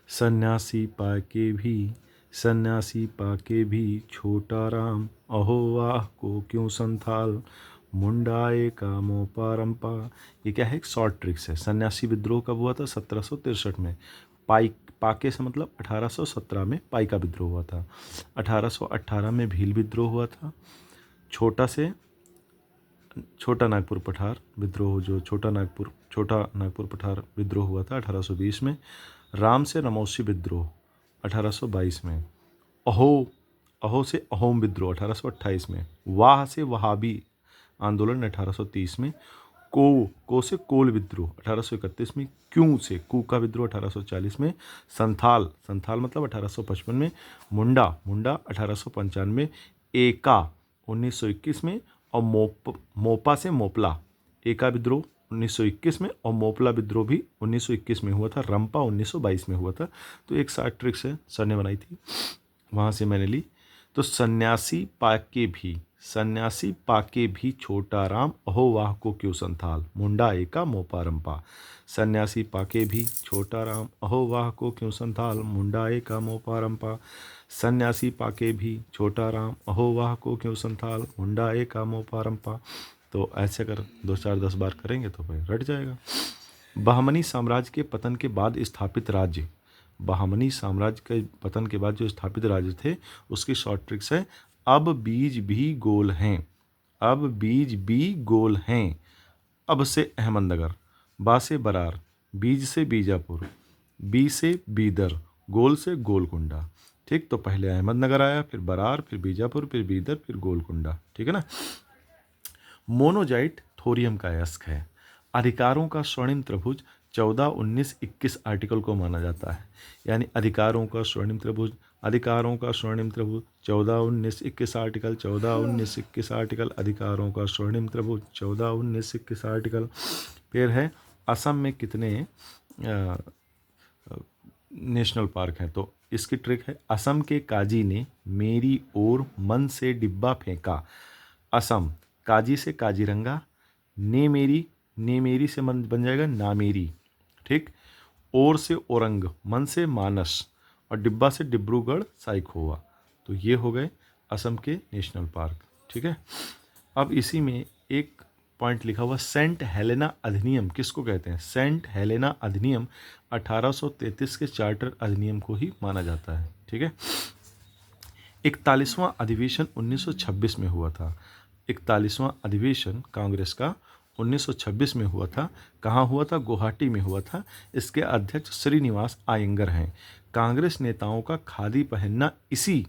सन्यासी पाके भी छोटा राम, अहो वाह को क्यों संथाल, मुंडाए का मो पारंपा। ये क्या है? एक शॉर्ट ट्रिक्स है। सन्यासी विद्रोह कब हुआ था? 1763 में। पाके से मतलब 1817 में पाई का विद्रोह हुआ था। 1818 में भील विद्रोह हुआ था। छोटा नागपुर पठार विद्रोह, जो छोटा नागपुर पठार विद्रोह हुआ था 1820 में। राम से रमौसी विद्रोह 1822 में। अहो से अहोम विद्रोह 1828 में। वाह से वहाबी आंदोलन 1830 में। को से कोल विद्रोह 1831 में। क्यों से कू का विद्रोह 1840 में। संथाल मतलब 1855 में। मुंडा 1895 में। एका 1921 में। और मोपा से मोपला, एका विद्रोह 1921 में और मोपला विद्रोह भी 1921 में हुआ था। रंपा 1922 में हुआ था। तो एक शॉर्ट ट्रिक्स है, सर ने बनाई थी, वहाँ से मैंने ली। तो सन्यासी पाके भी छोटा राम, अहो वाह को क्यों संथाल, मुंडा एका मोपा रंपा। सन्यासी पाके भी छोटा राम, अहो वाह को क्यों संथाल, मुंडा एका मोपा रंपा। सन्यासी पाके भी छोटा राम, अहो वाह को क्यों संथाल, मुंडा एका मोपा रंपा। तो ऐसे अगर 2 4 10 बार करेंगे तो भाई रट जाएगा। बहमनी साम्राज्य के पतन के बाद स्थापित राज्य, बहमनी साम्राज्य के पतन के बाद जो स्थापित राज्य थे उसकी शॉर्ट ट्रिक्स है। अब बीज भी गोल हैं, अब से अहमदनगर, बा से बरार, बीज से बीजापुर, बी से बीदर, गोल से गोलकुंडा। ठीक, तो पहले अहमदनगर आया, फिर बरार, फिर बीजापुर, फिर बीदर, फिर गोलकुंडा। ठीक है ना। मोनोजाइट थोरियम का अयस्क है। अधिकारों का स्वर्णिम त्रिभुज 14, 19, 21 आर्टिकल को माना जाता है। यानी अधिकारों का स्वर्णिम त्रिभुज 14, 19, 21 आर्टिकल, 14, 19, 21 आर्टिकल, अधिकारों का स्वर्णिम त्रिभुज 14, 19, 21 आर्टिकल। फिर है असम में कितने नेशनल पार्क हैं? तो इसकी ट्रिक है, असम के काजी ने मेरी ओर मन से डिब्बा फेंका। असम, काजी से काजीरंगा, ने मेरी से मन बन जाएगा ना मेरी। ठीक, ओर से औरंग, मन से मानस, और डिब्बा से डिब्रूगढ़ साइखोवा। तो ये हो गए असम के नेशनल पार्क। ठीक है। अब इसी में एक पॉइंट लिखा हुआ, सेंट हेलेना अधिनियम किसको कहते हैं? सेंट हेलेना अधिनियम 1833 के चार्टर अधिनियम को ही माना जाता है। ठीक है। 41वां अधिवेशन 1926 में हुआ था। 41वां अधिवेशन कांग्रेस का 1926 में हुआ था। कहाँ हुआ था? गुवाहाटी में हुआ था। इसके अध्यक्ष श्रीनिवास आयंगर हैं। कांग्रेस नेताओं का खादी पहनना इसी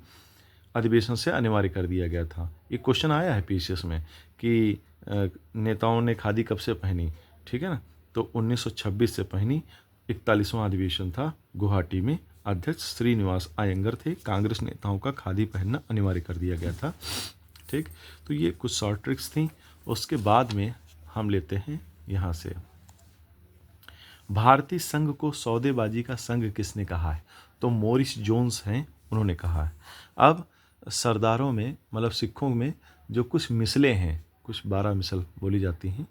अधिवेशन से अनिवार्य कर दिया गया था। ये क्वेश्चन आया है पीसीएस में कि नेताओं ने खादी कब से पहनी। ठीक है ना। तो 1926 से पहनी। 41वां अधिवेशन था गुवाहाटी में, अध्यक्ष श्रीनिवास आयंगर थे। कांग्रेस नेताओं का खादी पहनना अनिवार्य कर दिया गया था। ठीक, तो ये कुछ शॉर्ट ट्रिक्स थी। उसके बाद में हम लेते हैं यहाँ से, भारतीय संघ को सौदेबाजी का संघ किसने कहा है? तो मोरिस जोन्स हैं, उन्होंने कहा है। अब सरदारों में, मतलब सिखों में जो कुछ मिसलें हैं, कुछ 12 मिसल बोली जाती हैं,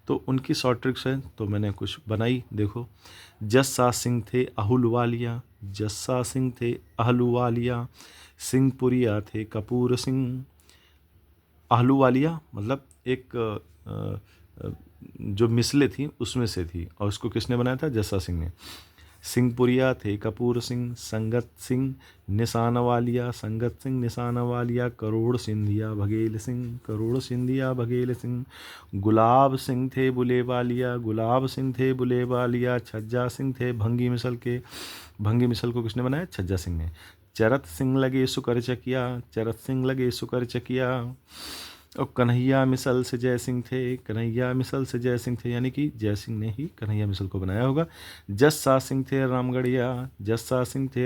तो उनकी शॉर्ट ट्रिक्स हैं, तो मैंने कुछ बनाई। देखो, जस्सा सिंह थे अहलुवालिया, सिंहपुरिया थे कपूर सिंह। अहलुवालिया मतलब एक जो मिसलें थी उसमें से थी, और उसको किसने बनाया था? जस्सा सिंह ने। सिंहपुरिया थे कपूर सिंह, संगत सिंह निशानवालिया, करोड़ सिंधिया बघेल सिंह। गुलाब सिंह थे बुलेवालिया, छज्जा सिंह थे भंगी मिसल के। भंगी मिसल को किसने बनाया? छज्जा सिंह ने। चरत सिंह लगे सुकर चकिया। और कन्हैया मिसल से जय सिंह थे, यानी कि जय सिंह ने ही कन्हैया मिसल को बनाया होगा। जस्सा सिंह थे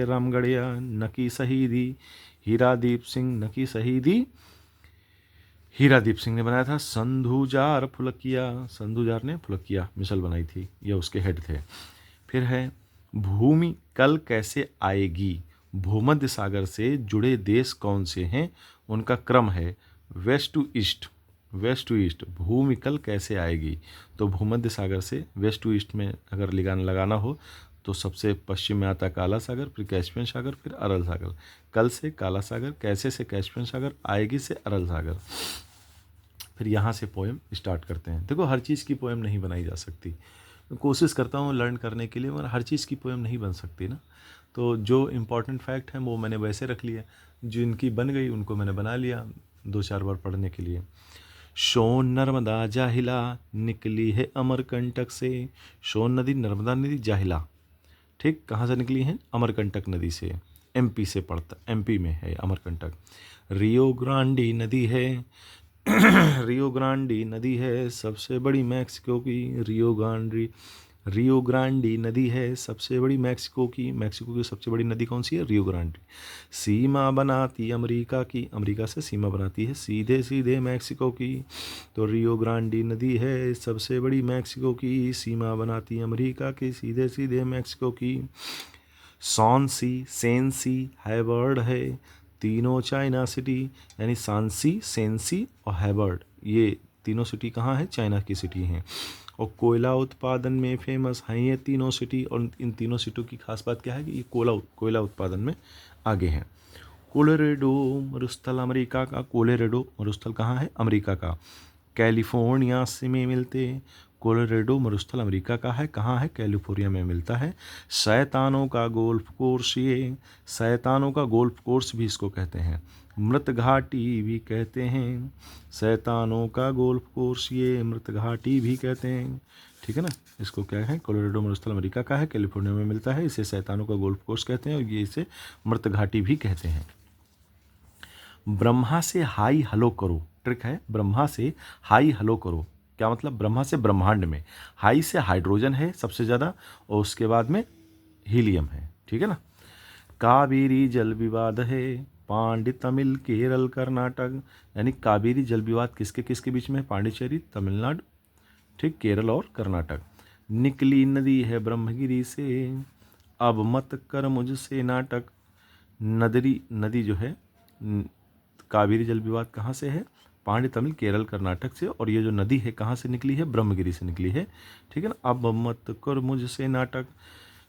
रामगढ़िया, नकी शहीदी हीरादीप सिंह ने बनाया था। संधुजार ने फुलकिया मिसल बनाई थी, ये उसके हेड थे। फिर है, भूमि कल कैसे आएगी? भूमध्य सागर से जुड़े देश कौन से हैं? उनका क्रम है वेस्ट टू ईस्ट। भूमि कल कैसे आएगी? तो भूमध्य सागर से वेस्ट टू ईस्ट में अगर लगाना हो तो सबसे पश्चिम में आता है काला सागर, फिर कैस्पियन सागर, फिर अरल सागर। कल से काला सागर, कैसे से कैस्पियन सागर, आएगी से अरल सागर। फिर यहाँ से पोएम स्टार्ट करते हैं। देखो हर चीज़ की पोएम नहीं बनाई जा सकती, कोशिश करता हूँ लर्न करने के लिए, मगर हर चीज़ की पोएम नहीं बन सकती ना। तो जो इम्पोर्टेंट फैक्ट हैं वो मैंने वैसे रख लिए, जो इनकी बन गई उनको मैंने बना लिया 2-4 बार पढ़ने के लिए। सोन नर्मदा जाहिला निकली है अमरकंटक से। सोन नदी, नर्मदा नदी, जाहिला, ठीक, कहाँ से निकली है? अमरकंटक नदी से। एमपी से पड़ता, एमपी में है अमरकंटक। रियो ग्रांडी नदी है रियो ग्रांडी नदी है सबसे बड़ी मैक्सिको की। रियो ग्रांडी नदी है सबसे बड़ी मैक्सिको की। मैक्सिको की सबसे बड़ी नदी कौन सी है? रियो ग्रांडी। सीमा बनाती अमेरिका की, अमेरिका से सीमा बनाती है सीधे सीधे मैक्सिको की। तो रियो ग्रांडी नदी है सबसे बड़ी मैक्सिको की, सीमा बनाती अमेरिका की सीधे सीधे मैक्सिको की। सॉन्सी, सेंसी, हैवर्ड है तीनों चाइना सिटी, यानी सांसी, सेंसी और हैवर्ड, ये तीनों सिटी कहाँ है? चाइना की सिटी हैं। और कोयला उत्पादन में फेमस हैं ये तीनों सिटी। और इन तीनों सिटियों की खास बात क्या है कि ये कोयला उत्पादन में आगे हैं। कोलोरेडो मरुस्थल अमेरिका का, कोलोरेडो मरुस्थल कहाँ है? अमेरिका का। कैलिफोर्निया से में मिलते, कोलोरेडो मरुस्थल अमेरिका का है, कहाँ है? कैलिफोर्निया में मिलता है। शैतानों का गोल्फ कोर्स, ये शैतानों का गोल्फ कोर्स भी इसको कहते हैं, मृत घाटी भी कहते हैं। शैतानों का गोल्फ कोर्स ये मृत घाटी भी कहते हैं, ठीक है ना। इसको क्या है? कोलोरेडो मरुस्थल अमेरिका का है, कैलिफोर्निया में मिलता है, इसे शैतानों का गोल्फ कोर्स कहते हैं और ये इसे मृत घाटी भी कहते हैं। ब्रह्मा से हाई हलो करो, ट्रिक है, ब्रह्मा से हाई हलो करो। क्या मतलब? ब्रह्मा से ब्रह्मांड में, हाई से हाइड्रोजन है सबसे ज़्यादा और उसके बाद में हीलियम है, ठीक है ना। कावेरी जल विवाद है पांड्य तमिल केरल कर्नाटक, यानी कावेरी जल विवाद किसके किसके बीच में है? पांडिचेरी, तमिलनाडु, ठीक, केरल और कर्नाटक। निकली नदी है ब्रह्मगिरी से, अब मत कर मुझसे नाटक। नदी जो है, कावेरी जल विवाद कहाँ से है? पांड्य तमिल केरल कर्नाटक से। और ये जो नदी है कहाँ से निकली है? ब्रह्मगिरी से निकली है, ठीक है ना। अब मत कर मुझसे नाटक।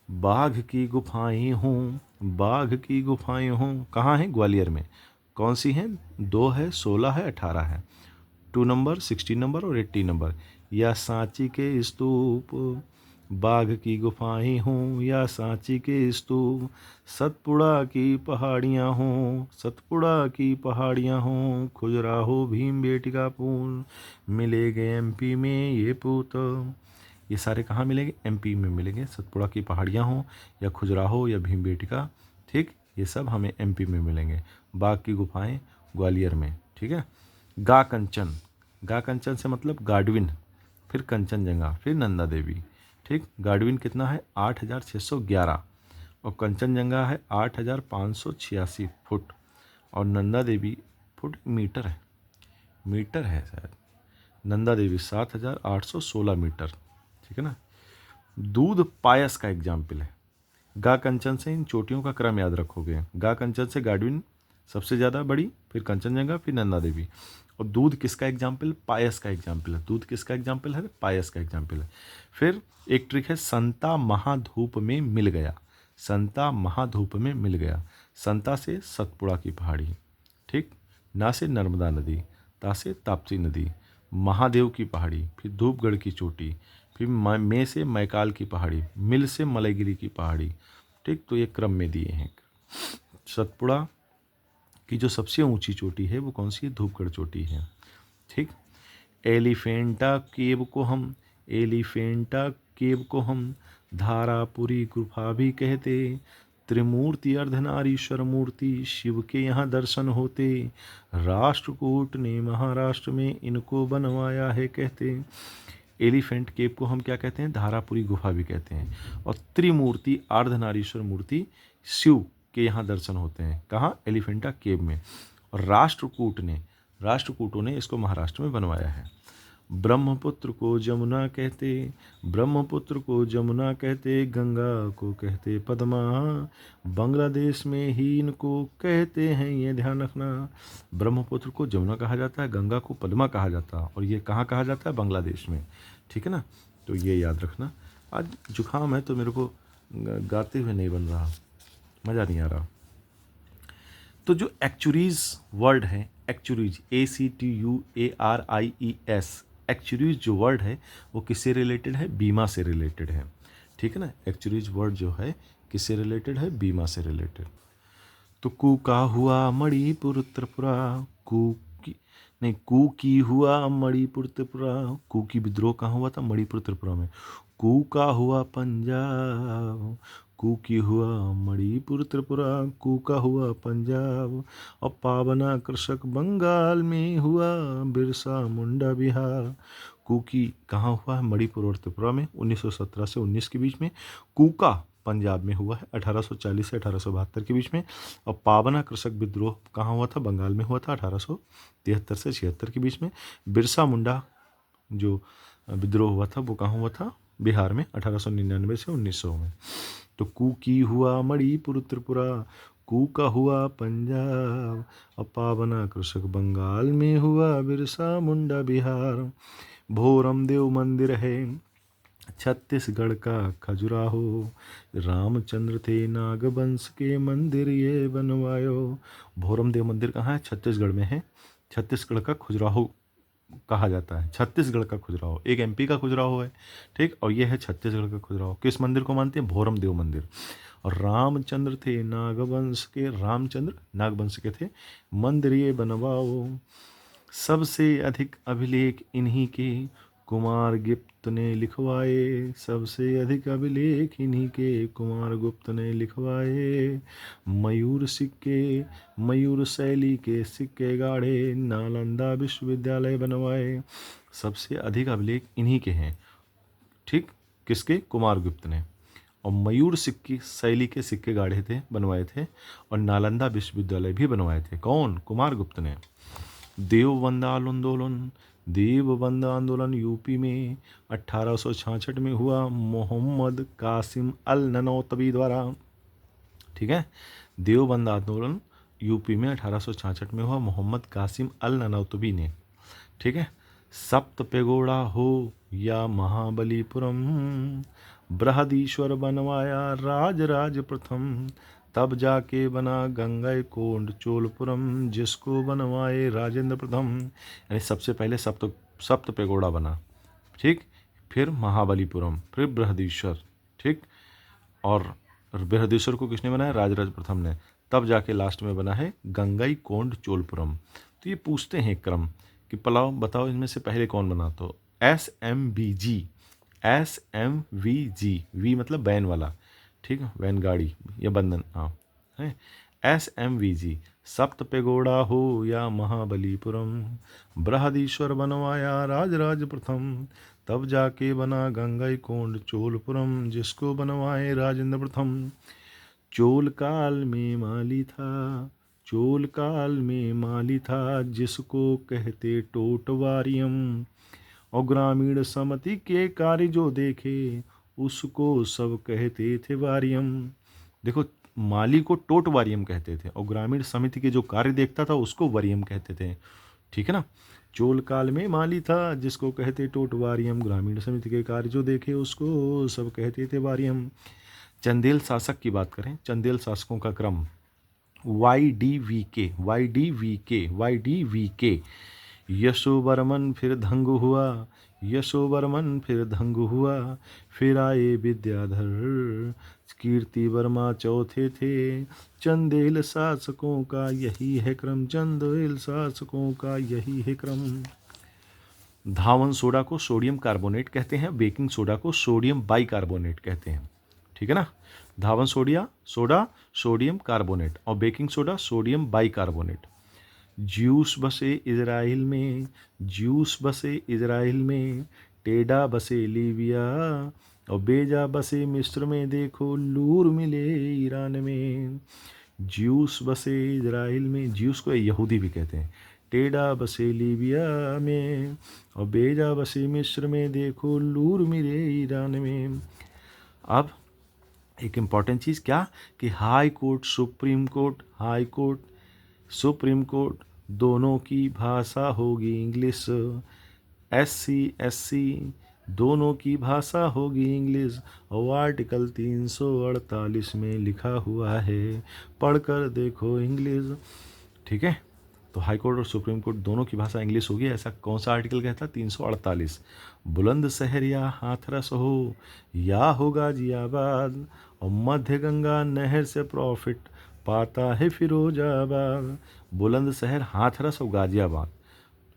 बाघ की गुफाएं हूँ, बाघ की गुफाएं हूँ, कहाँ है? ग्वालियर में। कौन सी हैं? 2 है, 16 है, 18 है। 2 नंबर, 16 नंबर और 80 नंबर। या सांची के स्तूप, बाघ की गुफाएं हूँ या सांची के स्तूप। सतपुड़ा की पहाड़ियाँ हों, सतपुड़ा की पहाड़ियाँ हों, खुजराहो भीम बेटिका पून, मिलेंगे एमपी में ये पूत। ये सारे कहाँ मिलेंगे? एमपी में मिलेंगे। सतपुड़ा की पहाड़ियाँ हों या खुजराहो या भीम बेटिका, ठीक, ये सब हमें एमपी में मिलेंगे। बाघ की गुफाएं ग्वालियर में, ठीक है। गा कंचन, गा कंचन से मतलब गाडविन, फिर कंचनजंगा, फिर नंदा देवी, ठीक। गाडविन कितना है? 8611 और कंचनजंगा है 8586 फुट और नंदा देवी फुट मीटर है, मीटर है शायद। नंदा देवी 7816 मीटर, ठीक है ना। दूध पायस का एग्जाम्पल है। गा कंचन से इन चोटियों का क्रम याद रखोगे। गा कंचन से गाडविन सबसे ज़्यादा बड़ी, फिर कंचनजंगा, फिर नंदा देवी। और दूध किसका एग्जाम्पल? पायस का एग्जाम्पल है। दूध किसका एग्जाम्पल है? पायस का एग्जाम्पल है। फिर एक ट्रिक है, संता महाधूप में मिल गया, संता महाधूप में मिल गया। संता से सतपुड़ा की पहाड़ी, ठीक, ना से नर्मदा नदी, ता से ताप्ती नदी, महादेव की पहाड़ी, फिर धूपगढ़ की चोटी, फिर में से मैकाल की पहाड़ी, मिल से मलयगिरी की पहाड़ी, ठीक। तो ये क्रम में दिए हैं। सतपुड़ा की जो सबसे ऊंची चोटी है वो कौन सी है? धूपगढ़ चोटी है, ठीक। एलिफेंटा केव को हम, एलिफेंटा केव को हम धारापुरी गुफा भी कहते। त्रिमूर्ति अर्धनारीश्वर मूर्ति शिव के यहाँ दर्शन होते। राष्ट्रकूट ने महाराष्ट्र में इनको बनवाया है कहते। एलिफेंट केव को हम क्या कहते हैं? धारापुरी गुफा भी कहते हैं। और त्रिमूर्ति अर्धनारीश्वर मूर्ति शिव के यहाँ दर्शन होते हैं, कहाँ? एलिफेंटा केव में। और राष्ट्रकूटों ने इसको महाराष्ट्र में बनवाया है। ब्रह्मपुत्र को जमुना कहते, ब्रह्मपुत्र को जमुना कहते, गंगा को कहते पद्मा। बांग्लादेश में ही इनको कहते हैं, ये ध्यान रखना। ब्रह्मपुत्र को जमुना कहा जाता है, गंगा को पद्मा कहा जाता है, और ये कहाँ कहा जाता है? बांग्लादेश में, ठीक है ना। तो ये याद रखना। आज जुकाम है तो मेरे को गाते हुए नहीं बन रहा, मज़ा नहीं आ रहा। तो जो एक्चुरीज वर्ड है, एक्चुरीज ACTUARIES, एक्चुरीज जो वर्ड है वो किससे रिलेटेड है? बीमा से रिलेटेड है। ठीक है ना, एक्चुरीज वर्ड जो है किससे रिलेटेड है? बीमा से रिलेटेड। तो कू का हुआ मणिपुर त्रिपुरा, कू की नहीं, कू की हुआ मणिपुर त्रिपुरा, कू की विद्रोह कहाँ हुआ था? मणिपुर त्रिपुरा में। कू का हुआ पंजाब, कू की हुआ मणिपुर त्रिपुरा, कू का हुआ पंजाब, और पावना कृषक बंगाल में हुआ, बिरसा मुंडा बिहार। कू की कहाँ हुआ है? मणिपुर और त्रिपुरा में 1917 से 19 के बीच में। कूका पंजाब में हुआ है 1840 से 1872 के बीच में। और पावना कृषक विद्रोह कहाँ हुआ था? बंगाल में हुआ था 1873 से 76 के बीच में। बिरसा मुंडा जो विद्रोह हुआ था वो कहाँ हुआ था? बिहार में 1899 से 1900 में। तो कू की हुआ मणिपुर त्रिपुरा, कू का हुआ पंजाब, और पावना कृषक बंगाल में हुआ, बिरसा मुंडा बिहार। भोरम देव मंदिर है छत्तीसगढ़ का खजुराहो, रामचंद्र थे नागवंश के मंदिर ये बनवायो। भोरम देव मंदिर कहाँ है? छत्तीसगढ़ में है। छत्तीसगढ़ का खजुराहो कहा जाता है, छत्तीसगढ़ का खजुराहो। एक MP का खजुराहो है, ठीक, और ये है छत्तीसगढ़ का खजुराहो। किस मंदिर को मानते हैं? भोरम देव मंदिर। और रामचंद्र थे नागवंश के, रामचंद्र नागवंश के थे, मंदिर ये बनवाओ। सबसे अधिक अभिलेख इन्हीं के कुमार गुप्त ने लिखवाए, सबसे अधिक अभिलेख इन्हीं के कुमार गुप्त ने लिखवाए। मयूर सिक्के, मयूर शैली के सिक्के गाढ़े, नालंदा विश्वविद्यालय बनवाए। सबसे अधिक अभिलेख इन्हीं के हैं, ठीक, किसके? कुमार गुप्त ने। और मयूर सिक्की शैली के सिक्के गाढ़े थे, बनवाए थे, और नालंदा विश्वविद्यालय भी बनवाए थे। कौन? कुमार गुप्त ने। देवबंद आंदोलन, देवबंद आंदोलन यूपी में 1866 में हुआ, मोहम्मद कासिम अल ननौतवी द्वारा। ठीक है, देवबंद आंदोलन यूपी में 1866 में हुआ, मोहम्मद कासिम अल ननौतवी ने। ठीक है, सप्त पेगोड़ा हो या महाबलीपुरम, बृहदीश्वर बनवाया राज राज प्रथम, तब जाके बना गंगई कोंड चोलपुरम, जिसको बनवाए राजेंद्र प्रथम। यानी सबसे पहले सप्त पेगोड़ा बना, ठीक, फिर महाबलीपुरम, फिर बृहदीश्वर, ठीक, और बृहदीश्वर को किसने बनाया? राजराज प्रथम ने। तब जाके लास्ट में बना है गंगई कोंड चोलपुरम। तो ये पूछते हैं क्रम कि पलाओ बताओ इनमें से पहले कौन बना? तो SMVG, SMVG, वी मतलब वैन वाला, ठीक है, वैन गाड़ी या बंधन, हाँ है। SMVG, सप्त पेगोड़ा हो या महाबलीपुरम, बृहदीश्वर बनवाया राजराज प्रथम, तब जाके बना गंगई कोंड चोलपुरम, जिसको बनवाए राजेंद्र प्रथम। चोल काल में माली था, चोल काल में माली था, जिसको कहते टोटवारियम, और ग्रामीण समिति के कार्य जो देखे, उसको सब कहते थे वारियम। देखो, माली को टोटवारियम कहते थे, और ग्रामीण समिति के जो कार्य देखता था उसको वरियम कहते थे। ठीक है ना, चोल काल में माली था, जिसको कहते टोटवारियम, ग्रामीण समिति के कार्य जो देखे उसको सब कहते थे वारियम। चंदेल शासक की बात करें, चंदेल शासकों का क्रम YDVK, YDVK, YDVK। यशोवर्मन फिर धंग हुआ, यशोवर्मन फिर धंग हुआ, फिर आए विद्याधर, कीर्ति वर्मा चौथे थे। चंदेल शासकों का यही है क्रम, चंदेल शासकों का यही है क्रम। धावन सोडा को सोडियम कार्बोनेट कहते हैं, बेकिंग सोडा को सोडियम बाइकार्बोनेट कहते हैं। ठीक है ना, धावन सोडा सोडियम कार्बोनेट, और baking soda sodium bicarbonate. Juice बसे इजराइल में, ज्यूस बसे इजराइल में, टेडा बसे लीबिया, और बेजा बसे मिस्र में, देखो लूर मिले ईरान में। ज्यूस बसे इजराइल में, ज्यूस को यहूदी भी कहते हैं, टेडा बसे लीबिया में, और बेजा बसे मिस्र में, देखो लूर मिले ईरान में। अब एक इम्पॉर्टेंट चीज़ क्या कि high court, supreme court, high court, supreme court दोनों की भाषा होगी इंग्लिश। SC SC दोनों की भाषा होगी इंग्लिश और आर्टिकल 348 में लिखा हुआ है, पढ़कर देखो इंग्लिश। ठीक है, तो हाई कोर्ट और सुप्रीम कोर्ट दोनों की भाषा इंग्लिश होगी, ऐसा कौन सा आर्टिकल कहता है? 348। बुलंद शहर या हाथरस हो या हो गाजियाबाद, और मध्य गंगा नहर से प्रॉफिट पाता है फिरोजाबाद। बुलंद शहर, हाथरस और गाजियाबाद,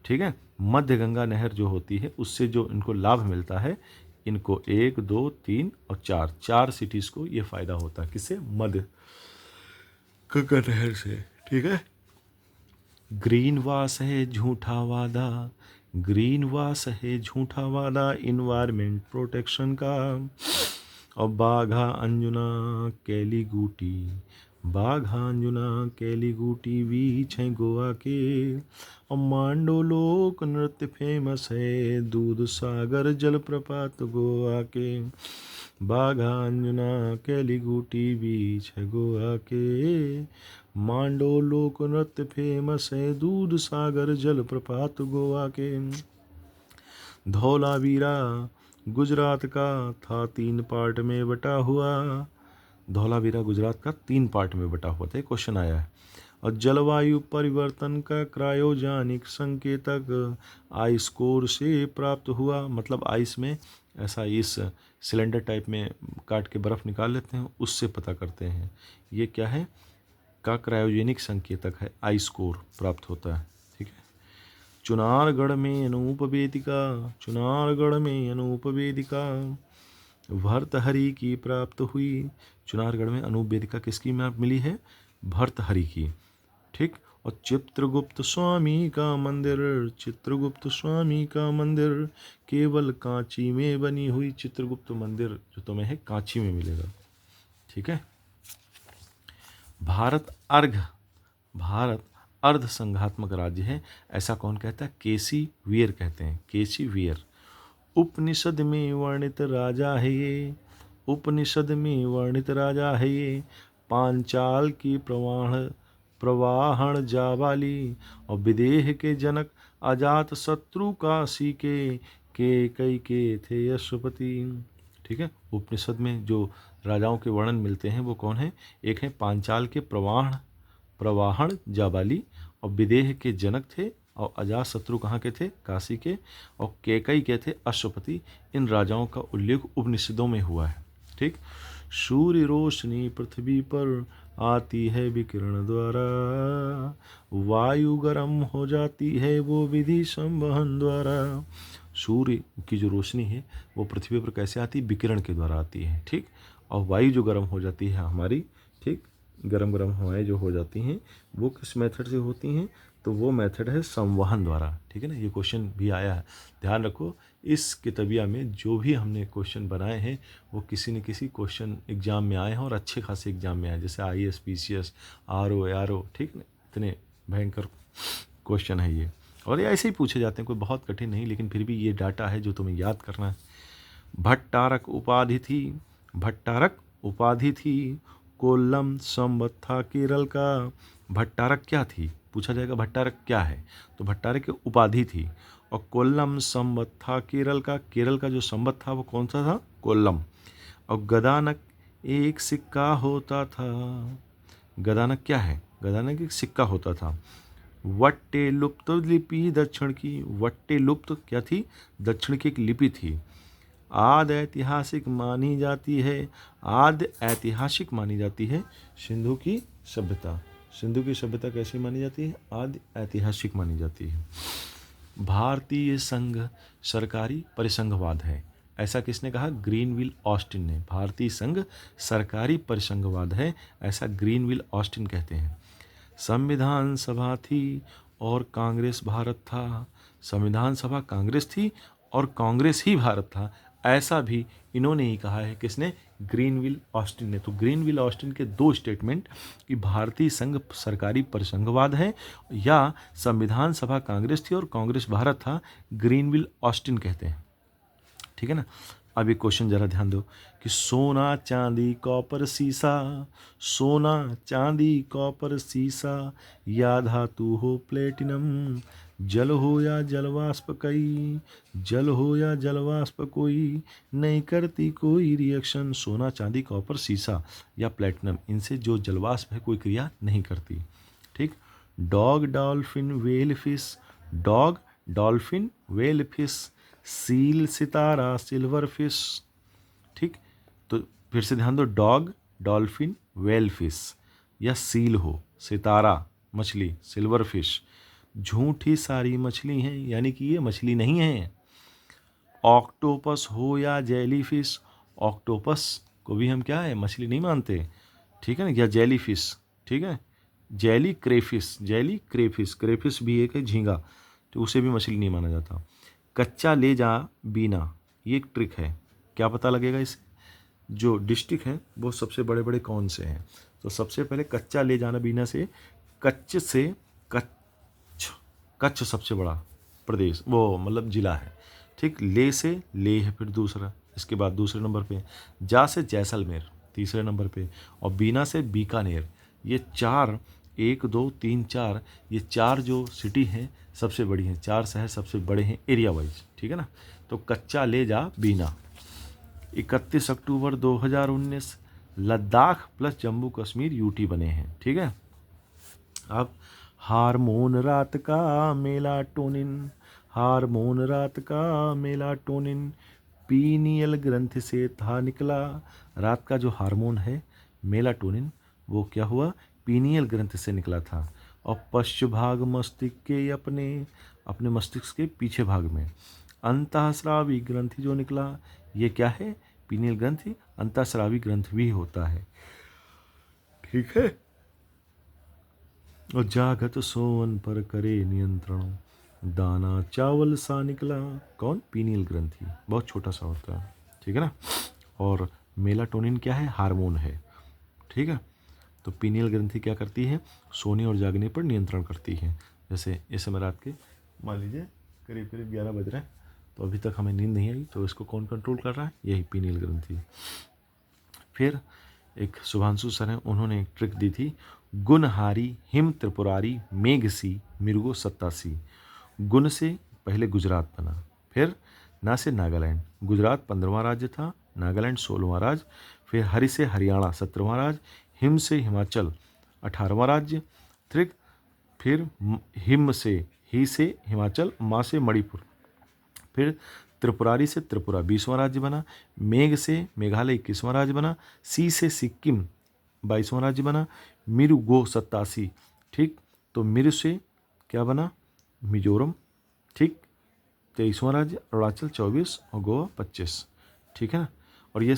ठीक है। मध्य गंगा नहर जो होती है उससे जो इनको लाभ मिलता है, इनको 1, 2, 3 और 4, 4 सिटीज़ को ये फ़ायदा होता है। किससे? मध्य गंगा नहर से, ठीक है। ग्रीन वास है झूठा वादा, ग्रीन वास है झूठा वादा इन्वायरमेंट प्रोटेक्शन का। और बाघा अंजुना कैलीगूटी, बाघा अंजुना कैलीगूटी बीच हैं गोवा के। और मांडो लोक नृत्य फेमस है, दूध सागर जलप्रपात गोवा के। बाघा अंजुना कैलीगूटी बीच है गोवा के। मांडो लोक नृत्य फेमस है, दूध सागर जलप्रपात गोवा के। धौलावीरा गुजरात का था 3 पार्ट में बटा हुआ। धौलावीरा गुजरात का 3 पार्ट में बटा हुआ था, क्वेश्चन आया है। और जलवायु परिवर्तन का क्रायोजेनिक संकेतक आइस कोर से प्राप्त हुआ, मतलब आइस में ऐसा इस सिलेंडर टाइप में काट के बर्फ़ निकाल लेते हैं, उससे पता करते हैं। ये क्या है? का क्रायोजेनिक संकेतक है, आइस कोर प्राप्त होता है, ठीक है। चुनारगढ़ में अनूप वेदिका, चुनारगढ़ में अनूप वेदिका भर्तहरि की प्राप्त हुई। चुनारगढ़ में अनूप वेदिका किसकी मिली है? भर्तहरि की, ठीक। और चित्रगुप्त स्वामी का मंदिर, चित्रगुप्त स्वामी का मंदिर केवल कांची में बनी हुई। चित्रगुप्त मंदिर जो तुम्हें है कांची में मिलेगा, ठीक है। भारत अर्ध संघात्मक राज्य है, ऐसा कौन कहता है? केसी वियर कहते हैं, केसी वियर। उपनिषद में वर्णित राजा है ये, उपनिषद में वर्णित राजा है ये। पांचाल की प्रवाहण जाबाली, और विदेह के जनक अजात शत्रु काशी के कई के थे अश्वपति, ठीक है। उपनिषद में जो राजाओं के वर्णन मिलते हैं वो कौन है? एक है पांचाल के प्रवाहण जाबाली, और विदेह के जनक थे, और अजात शत्रु कहाँ के थे? काशी के, और केकई के थे अश्वपति। इन राजाओं का उल्लेख उपनिषदों में हुआ है, ठीक। सूर्य रोशनी पृथ्वी पर आती है विकिरण द्वारा, वायु गर्म हो जाती है वो विधि संवहन द्वारा। सूर्य की जो रोशनी है वो पृथ्वी पर कैसे आती है? विकिरण के द्वारा आती है, ठीक। और वायु जो गर्म हो जाती है हमारी, ठीक, गरम गरम हवाएं जो हो जाती हैं वो किस मेथड से होती हैं? तो वो मेथड है संवहन द्वारा, ठीक है ना। ये क्वेश्चन भी आया है, ध्यान रखो। इस किताबिया में जो भी हमने क्वेश्चन बनाए हैं वो किसी न किसी क्वेश्चन एग्जाम में आए हैं, और अच्छे खासे एग्जाम में आए, जैसे IAS PCS RO, ठीक ना। इतने भयंकर क्वेश्चन है ये, और ये ऐसे ही पूछे जाते हैं, कोई बहुत कठिन नहीं, लेकिन फिर भी ये डाटा है जो तुम्हें याद करना है। भट्टारक उपाधि थी, भट्टारक उपाधि थी, कोल्लम संवत था केरल का। भट्टारक क्या थी? पूछा जाएगा भट्टारक क्या है, तो भट्टारक की उपाधि थी। और कोल्लम संवत था केरल का, केरल का जो संवत था वो कौन सा था? कोल्लम। और गदानक एक सिक्का होता था, गदानक क्या है? गदानक एक सिक्का होता था। वट्टे लुप्त लिपि दक्षिण की, वट्टे लुप्त क्या थी? दक्षिण की एक लिपि थी। आदि ऐतिहासिक मानी जाती है, आदि ऐतिहासिक मानी जाती है सिंधु की सभ्यता। सिंधु की सभ्यता कैसी मानी जाती है? आदि ऐतिहासिक मानी जाती है। भारतीय संघ सरकारी परिसंघवाद है, ऐसा किसने कहा? ग्रीनविल ऑस्टिन ने। भारतीय संघ सरकारी परिसंघवाद है, ऐसा ग्रीनविल ऑस्टिन कहते हैं। संविधान सभा थी और कांग्रेस भारत था, संविधान सभा कांग्रेस थी और कांग्रेस ही भारत था, ऐसा भी इन्होंने ही कहा है। किसने? ग्रीनविल ऑस्टिन ने। तो ग्रीनविल ऑस्टिन के 2 स्टेटमेंट कि भारतीय संघ सरकारी परिसंघवाद है या संविधान सभा कांग्रेस थी और कांग्रेस भारत था, ग्रीनविल ऑस्टिन कहते हैं, ठीक है ना। अब एक क्वेश्चन जरा ध्यान दो कि सोना चांदी कॉपर सीसा, सोना चांदी कॉपर सीसा या धातु हो प्लेटिनम, जल हो या जलवाष्प कई, जल हो या जलवाष्प कोई, नहीं करती कोई रिएक्शन। सोना, चांदी, कॉपर, शीशा या प्लेटिनम, इनसे जो जलवाष्प है कोई क्रिया नहीं करती। ठीक। Dog, dolphin, whale fish, dog, dolphin, whale fish, seal, सितारा, सिल्वर फिश। ठीक। तो फिर से ध्यान दो, डॉग, डॉल्फिन, व्हेल फिश या सील हो, सितारा मछली, सिल्वर फिश। झूठी सारी मछली हैं, यानी कि ये मछली नहीं है। ऑक्टोपस हो या जेली फिश, ऑक्टोपस को भी हम क्या है, मछली नहीं मानते। ठीक है ना, या जेली फिश। ठीक है, jelly crayfish, jelly crayfish, crayfish भी एक है झींगा, तो उसे भी मछली नहीं माना जाता। कच्चा ले जा बीना, ये एक ट्रिक है। क्या पता लगेगा इससे, जो डिस्ट्रिक्ट हैं वो सबसे बड़े बड़े कौन से हैं। तो सबसे पहले कच्चा ले जाना बीना से, कच्छ से, कच्छ, कच्छ सबसे बड़ा प्रदेश, वो मतलब जिला है। ठीक। ले से लेह फिर दूसरा, इसके बाद दूसरे नंबर पे। जा से जैसलमेर तीसरे नंबर पे, और बीना से बीकानेर। ये चार, 1 2 3 4, ये चार जो सिटी हैं सबसे बड़ी हैं, चार शहर सबसे बड़े हैं एरिया वाइज। ठीक है ना। तो कच्चा ले जा बीना। 31 अक्टूबर 2019 लद्दाख प्लस जम्मू कश्मीर यूटी बने हैं। ठीक है। अब हारमोन रात का मेलाटोनिन, हारमोन रात का मेलाटोनिन पीनियल ग्रंथि से था निकला। रात का जो हार्मोन है मेलाटोनिन, वो क्या हुआ, पीनियल ग्रंथि से निकला था। और पश्च भाग मस्तिष्क के अपने अपने मस्तिष्क के पीछे भाग में अंतःस्रावी ग्रंथि जो निकला, ये क्या है, पीनियल ग्रंथि। अंतःस्रावी ग्रंथि भी होता है। ठीक है। और जागत सोवन पर करे नियंत्रण, दाना चावल सा निकला। कौन, पीनियल ग्रंथि, बहुत छोटा सा होता है। ठीक है ना। और मेलाटोनिन क्या है, हार्मोन है। ठीक है। तो पीनियल ग्रंथि क्या करती है, सोने और जागने पर नियंत्रण करती है। जैसे इस समय रात के मान लीजिए करीब करीब 11 बज रहे हैं, तो अभी तक हमें नींद नहीं आई, तो इसको कौन कंट्रोल कर रहा है, यही पीनियल ग्रंथि। फिर एक शुभांशु सर हैं, उन्होंने एक ट्रिक दी थी, गुणहारी हिम त्रिपुरारी मेघसी मिर्गो सत्तासी। गुण से पहले गुजरात बना, फिर ना से नागालैंड, गुजरात 15वां राज्य था, नागालैंड 16वां राज्य, फिर हरि से हरियाणा 17वां राज्य, हिम से हिमाचल 18वां राज्य, फिर हिम से, ही से हिमाचल, माँ से मणिपुर, फिर त्रिपुरारी से त्रिपुरा 20वां राज्य बना, मेघ से मेघालय 21वां राज्य बना, सी से सिक्किम 22वां राज्य बना, मिरुगो 87। ठीक। तो मिरु से क्या बना, मिजोरम। ठीक। 23वां राज्य, अरुणाचल 24 और गोवा 25। ठीक है ना। और ये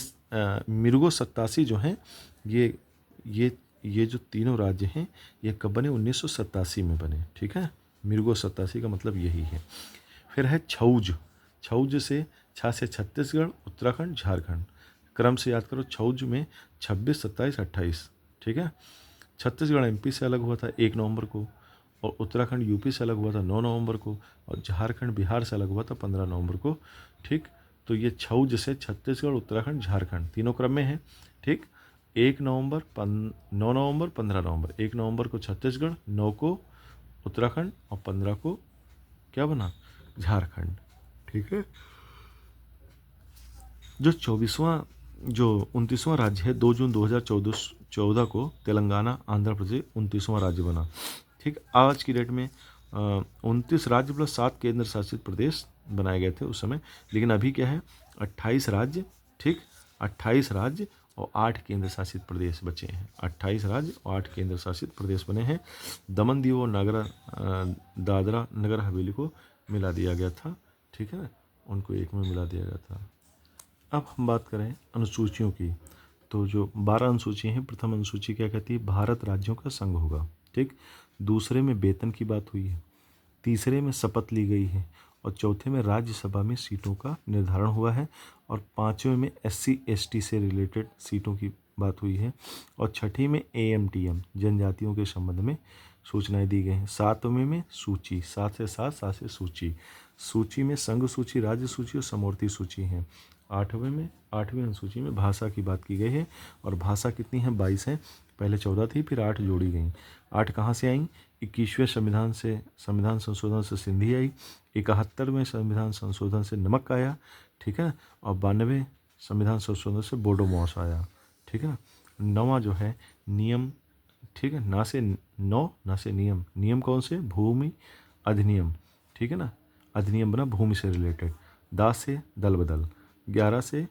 मिर्गो 87 जो हैं, ये जो तीनों राज्य हैं, ये कब बने, 1987 में बने। ठीक है। मिर्गो 87 का मतलब यही है। फिर है छौज, छौज से, छा से छत्तीसगढ़, उत्तराखंड, झारखंड। क्रम से याद करो, छौज में 26, 27, 28। ठीक है। छत्तीसगढ़ एमपी से अलग हुआ था 1 नवंबर को, और उत्तराखंड यूपी से अलग हुआ था 9 नवंबर को, और झारखंड बिहार से अलग हुआ था 15 नवंबर को। ठीक। तो ये छौज से छत्तीसगढ़, उत्तराखंड, झारखंड तीनों क्रम में है। ठीक। 1 नवंबर, 9 नवंबर, 15 नवंबर। 1 नवंबर को छत्तीसगढ़, 9 को उत्तराखंड और 15 को क्या बना, झारखंड। ठीक है। जो 29वां राज्य है, 2 जून 2014 को तेलंगाना आंध्र प्रदेश 29वां राज्य बना। ठीक। आज की डेट में 29 राज्य प्लस 7 केंद्र शासित प्रदेश बनाए गए थे उस समय, लेकिन अभी क्या है, 28 राज्य। ठीक। 28 राज्य और 8 केंद्र शासित प्रदेश बचे हैं। 28 राज्य और 8 केंद्र शासित प्रदेश बने हैं। दमन दीव और दादरा नगर हवेली को मिला दिया गया था। ठीक है ना, उनको एक में मिला दिया गया था। अब हम बात करें अनुसूचियों की, तो जो 12 अनुसूची हैं, प्रथम अनुसूची क्या कहती है, भारत राज्यों का संघ होगा। ठीक। दूसरे में वेतन की बात हुई है, तीसरे में शपथ ली गई है, और चौथे में राज्यसभा में सीटों का निर्धारण हुआ है, और पाँचवें में SC ST से रिलेटेड सीटों की बात हुई है, और छठी में AMTM जनजातियों के संबंध में सूचनाएं दी गई हैं। 7वें में सूची, 7 से 7 से सूची, सूची में संघ सूची, राज्य सूची और समवर्ती सूची हैं। आठवीं अनुसूची में भाषा की बात की गई है और भाषा कितनी है 22 है, पहले 14 थी फिर 8 जोड़ी गई। 8 कहाँ से आई? 21वें संविधान संशोधन से सिंधी आई, 71वें संविधान संशोधन से नमक आया, ठीक है, और 92 संविधान संशोधन से बोडोमॉस आया, ठीक है ना। 9वां जो है नियम, ठीक है, ना से नियम, नियम कौन से? भूमि अधिनियम, ठीक है ना, अधिनियम बना भूमि से रिलेटेड। दास से दल बदल, 11 से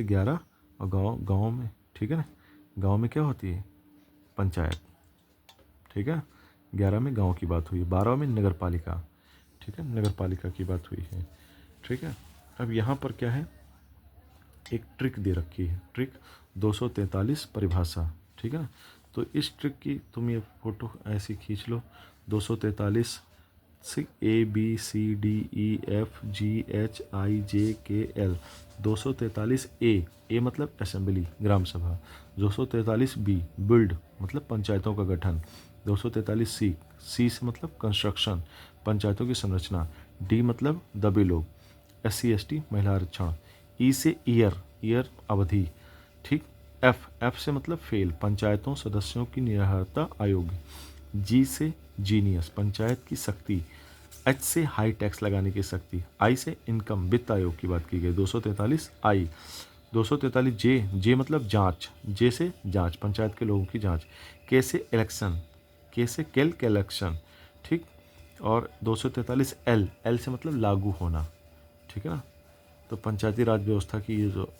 11 और गांव में, ठीक है ना, गांव में क्या होती है? पंचायत, ठीक है। 11 में गांव की बात हुई, 12 में नगर पालिका, ठीक है, नगर पालिका की बात हुई है, ठीक है। अब यहाँ पर क्या है, एक ट्रिक दे रखी है, ट्रिक 243 परिभाषा, ठीक है ना। तो इस ट्रिक की तुम ये फोटो ऐसी खींच लो, 243 ABCDEFGHIJKL, 243 ए मतलब असेंबली ग्राम सभा, 243 बी बिल्ड मतलब पंचायतों का गठन, 243 सी से मतलब कंस्ट्रक्शन पंचायतों की संरचना, डी मतलब दबे लोग, SC ST महिला आरक्षण, ई से ईयर अवधि, ठीक, एफ से मतलब फेल पंचायतों सदस्यों की निरर्हता आयोग, जी से जीनियस पंचायत की शक्ति, एच से हाई टैक्स लगाने की शक्ति, आई से इनकम वित्त आयोग की बात की गई, 243 आई, 243 जे मतलब जांच, जे से जांच पंचायत के लोगों की जांच, के से इलेक्शन, के से इलेक्शन, ठीक, और 243 एल से मतलब लागू होना, ठीक है ना। तो पंचायती राज व्यवस्था की ये जो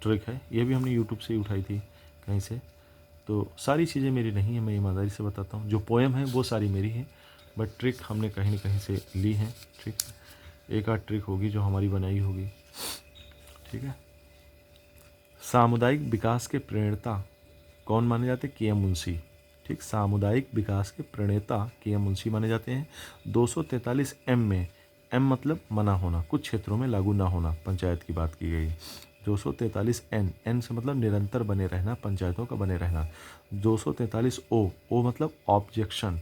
ट्रिक है ये भी हमने यूट्यूब से ही उठाई थी कहीं से, तो सारी चीज़ें मेरी नहीं है, मैं ईमानदारी से बताता हूँ, जो पोएम है वो सारी मेरी है, बट ट्रिक हमने कहीं न कहीं से ली है, ठीक, एक आध ट्रिक होगी जो हमारी बनाई होगी, ठीक है। सामुदायिक विकास के प्रणेता कौन माने जाते हैं? KM मुंशी, ठीक, सामुदायिक विकास के प्रणेता KM मुंशी माने जाते हैं। 243 एम में, एम मतलब मना होना, कुछ क्षेत्रों में लागू ना होना, पंचायत की बात की गई। 243 एन से मतलब निरंतर बने रहना, पंचायतों का बने रहना। 243 ओ मतलब ऑब्जेक्शन,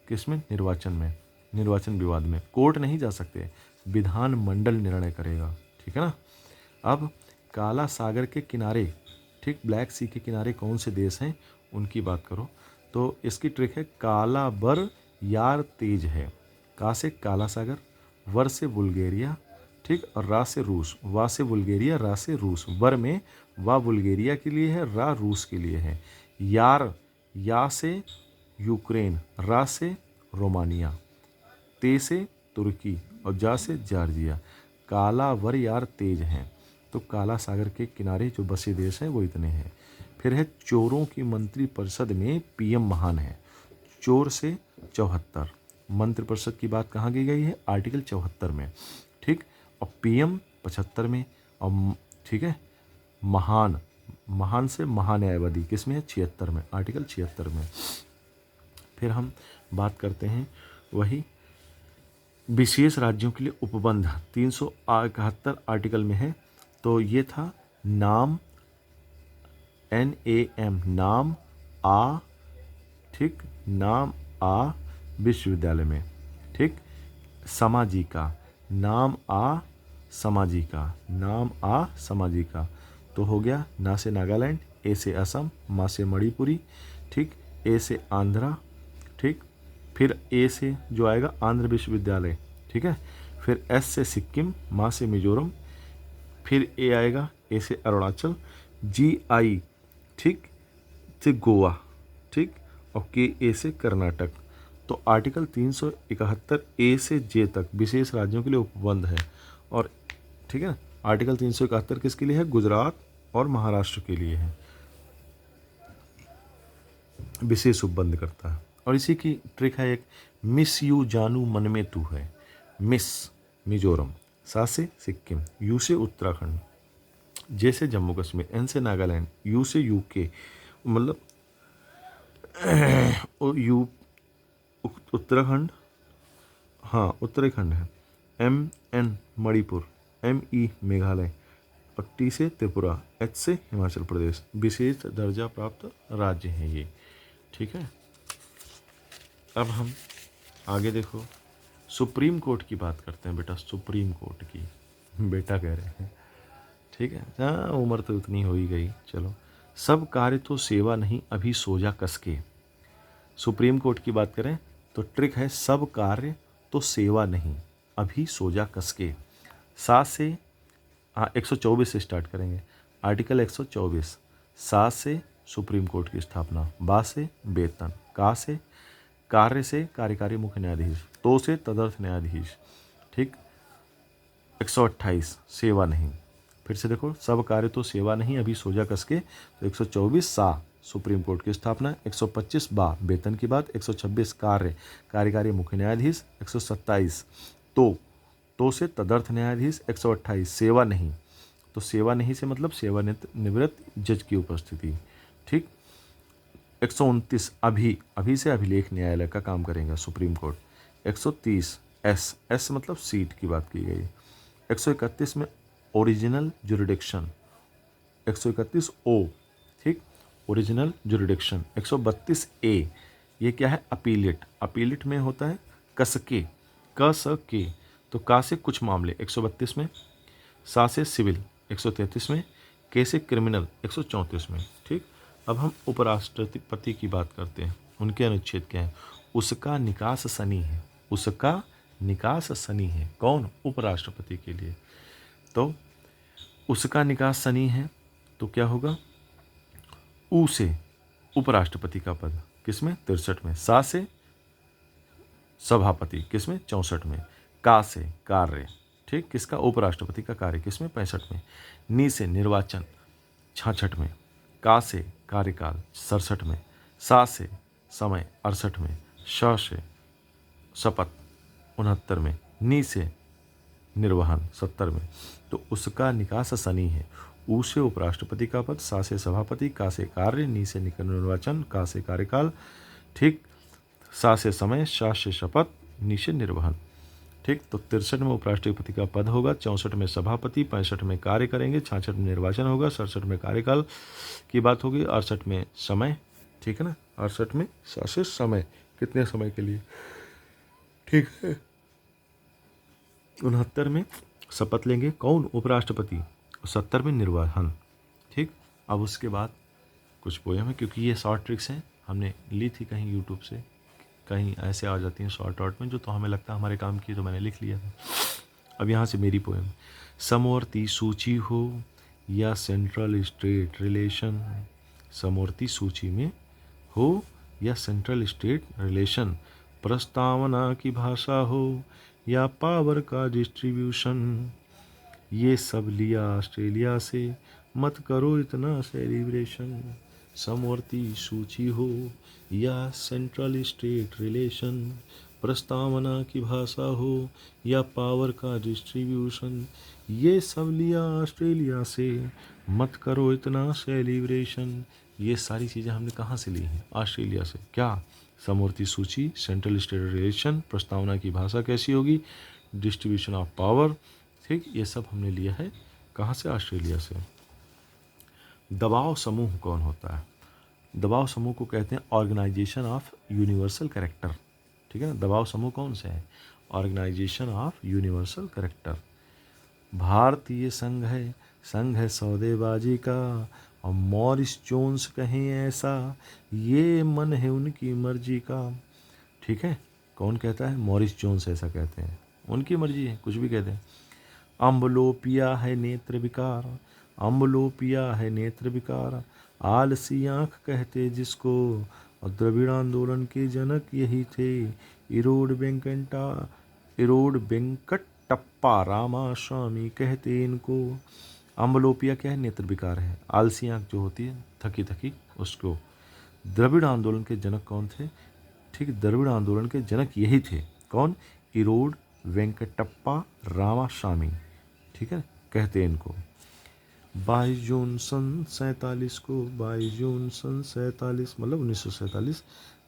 किसमें? निर्वाचन में, निर्वाचन विवाद में, कोर्ट नहीं जा सकते, विधान मंडल निर्णय करेगा, ठीक है ना। अब काला सागर के किनारे, ठीक, ब्लैक सी के किनारे कौन से देश हैं उनकी बात करो, तो इसकी ट्रिक है काला बर यार तेज है, का से काला सागर, वर से बुल्गारिया, ठीक, और रा से रूस, वा से बुल्गारिया, रा से रूस, वर में वा बुल्गारिया के लिए है, रा रूस के लिए है, यार, या से यूक्रेन, रा से रोमानिया, ते से तुर्की और जा से जॉर्जिया। काला वर यार तेज हैं, तो काला सागर के किनारे जो बसे देश हैं वो इतने हैं। फिर है चोरों की मंत्रिपरिषद में PM महान है, चोर से 74, मंत्रिपरिषद की बात कहाँ की गई है? आर्टिकल 74 में, ठीक, और PM 75 में, और ठीक है, महान से महान्यायवादी किस में है? 76 में, आर्टिकल 76 में। फिर हम बात करते हैं वही विशेष राज्यों के लिए उपबंध 371 आर्टिकल में है, तो ये था नाम, NAM नाम आ, ठीक, नाम आ विश्वविद्यालय में, ठीक, सामाजिका, नाम आ सामाजिका, नाम आ सामाजिका, तो हो गया ना से नागालैंड, ए से असम, मा से मणिपुरी, ठीक, ए से आंध्रा, ठीक, फिर ए से जो आएगा आंध्र विश्वविद्यालय, ठीक है, फिर S से सिक्किम, मा से मिजोरम, फिर ए आएगा, ए से अरुणाचल, GI, ठीक, से गोवा, ठीक, और KA से कर्नाटक। तो आर्टिकल 371 A से J तक विशेष राज्यों के लिए उपबंध है, और ठीक है, आर्टिकल 371 किसके लिए है? गुजरात और महाराष्ट्र के लिए है, विशेष उपबंध करता है। और इसी की ट्रिक है एक, मिस यू जानू मन में तू है, मिस मिजोरम, सा से सिक्किम, यू से उत्तराखंड, जे से जम्मू कश्मीर, एन से नागालैंड, यू से UK मतलब यू उत्तराखंड, हाँ उत्तराखंड है, MN मणिपुर, ME मेघालय, और T से त्रिपुरा, H से हिमाचल प्रदेश, विशेष दर्जा प्राप्त राज्य हैं ये, ठीक है। अब हम आगे देखो, सुप्रीम कोर्ट की बात करते हैं बेटा, सुप्रीम कोर्ट की, बेटा कह रहे हैं, ठीक है। हाँ, उम्र तो उतनी हो ही गई। चलो, सब कार्य तो सेवा नहीं, अभी सो जा कस के। सुप्रीम कोर्ट की बात करें तो ट्रिक है सब कार्य तो सेवा नहीं, अभी सो जा कस के। 7 से 124 से स्टार्ट करेंगे। आर्टिकल 124। 7 से सुप्रीम कोर्ट की स्थापना, बा से वेतन, का से कार्य से कार्यकारी मुख्य न्यायाधीश, तो से तदर्थ न्यायाधीश, ठीक। 128 सेवा नहीं। फिर से देखो, सब कार्य तो सेवा नहीं, अभी सोजा कस के। तो 124 सा सुप्रीम कोर्ट की स्थापना, 125 बा वेतन की बात, 126 कार्य कार्यकारी मुख्य न्यायाधीश, 127 तो से तदर्थ न्यायाधीश, 128 सेवा नहीं। तो सेवा नहीं से मतलब सेवानिवृत्त जज की उपस्थिति, ठीक। 129 अभी से अभिलेख न्यायालय का काम करेगा सुप्रीम कोर्ट। 130 एस मतलब सीट की बात की गई। 131 में ओरिजिनल जुरिडिक्शन, 131 ओ, ठीक, ओरिजिनल जुरिडिक्शन। 132 ए, ये क्या है, अपीलेट। अपीलेट में होता है कसके, क स के, तो का से कुछ मामले 132 में, सा से सिविल 133 में, के से क्रिमिनल 134 में, ठीक। अब हम उपराष्ट्रपति की बात करते हैं। उनके अनुच्छेद क्या है, उसका निकास सनी है, उसका निकास सनी है। कौन, उपराष्ट्रपति के लिए। तो उसका निकास सनी है तो क्या होगा, ऊ से उपराष्ट्रपति का पद किसमें, 63 में। सा से सभापति किसमें, 64 में। का से कार्य, ठीक, किसका, उपराष्ट्रपति का कार्य किसमें, 65 में। नी से निर्वाचन 66 में। का से कार्यकाल 67 में। सा से समय 68 में। श से शपथ 69 में। नी से निर्वहन 70 में। तो उसका निकास सनी है। ऊ से उपराष्ट्रपति का पद, सा से सभापति, का से कार्य, नी से निर्वाचन, का से कार्यकाल, ठीक। सा से समय, शा से शपथ, नी से निर्वहन, ठीक। तो 63 में उपराष्ट्रपति का पद होगा, 64 में सभापति, 65 में कार्य करेंगे, 66 में निर्वाचन होगा, 67 में कार्यकाल की बात होगी, 68 में समय, ठीक है ना, 68 में सा से समय, कितने समय के लिए, ठीक है। 69 में शपथ लेंगे, कौन, उपराष्ट्रपति। 70 में निर्वहन, ठीक। अब उसके बाद कुछ पोएम है, क्योंकि ये शॉर्ट ट्रिक्स हैं, हमने ली थी कहीं यूट्यूब से, कहीं ऐसे आ जाती हैं शॉर्ट आउट में, जो तो हमें लगता है हमारे काम की, तो मैंने लिख लिया था। अब यहाँ से मेरी पोएम। समवर्ती सूची हो या सेंट्रल स्टेट रिलेशन, समवर्ती सूची में हो या सेंट्रल स्टेट रिलेशन, प्रस्तावना की भाषा हो या पावर का डिस्ट्रीब्यूशन, ये सब लिया ऑस्ट्रेलिया से, मत करो इतना सेलिब्रेशन। समवर्ती सूची हो या सेंट्रल स्टेट रिलेशन, प्रस्तावना की भाषा हो या पावर का डिस्ट्रीब्यूशन, ये सब लिया ऑस्ट्रेलिया से, मत करो इतना सेलिब्रेशन। ये सारी चीज़ें हमने कहाँ से ली हैं, ऑस्ट्रेलिया से। क्या, समवर्ती सूची, सेंट्रल स्टेट रिलेशन, प्रस्तावना की भाषा कैसी होगी, डिस्ट्रीब्यूशन ऑफ पावर, ठीक, ये सब हमने लिया है कहाँ से, ऑस्ट्रेलिया से। दबाव समूह कौन होता है, दबाव समूह को कहते हैं ऑर्गेनाइजेशन ऑफ यूनिवर्सल कैरेक्टर, ठीक है ना। दबाव समूह कौन से है, ऑर्गेनाइजेशन ऑफ यूनिवर्सल कैरेक्टर। भारतीय संघ है सौदेबाजी का, और मॉरिस जोन्स कहें ऐसा, ये मन है उनकी मर्जी का, ठीक है। कौन कहता है, मॉरिस जोन्स ऐसा कहते हैं, उनकी मर्जी है, कुछ भी कहते हैं। अम्बलोपिया है नेत्र विकार, अम्बलोपिया है नेत्र विकार, आलसी आँख कहते जिसको, और द्रविड़ आंदोलन के जनक यही थे, इरोड वेंकटप्पा रामास्वामी कहते इनको। अम्बलोपिया क्या है, नेत्र विकार है, आलसी आँख जो होती है थकी थकी उसको। द्रविड़ आंदोलन के जनक कौन थे, ठीक, द्रविड़ आंदोलन के जनक यही थे, कौन, इरोड वेंकटप्पा रामास्वामी, ठीक है, कहते इनको। 22 जून सन 47 को, 22 जून सन 47 मतलब 1947,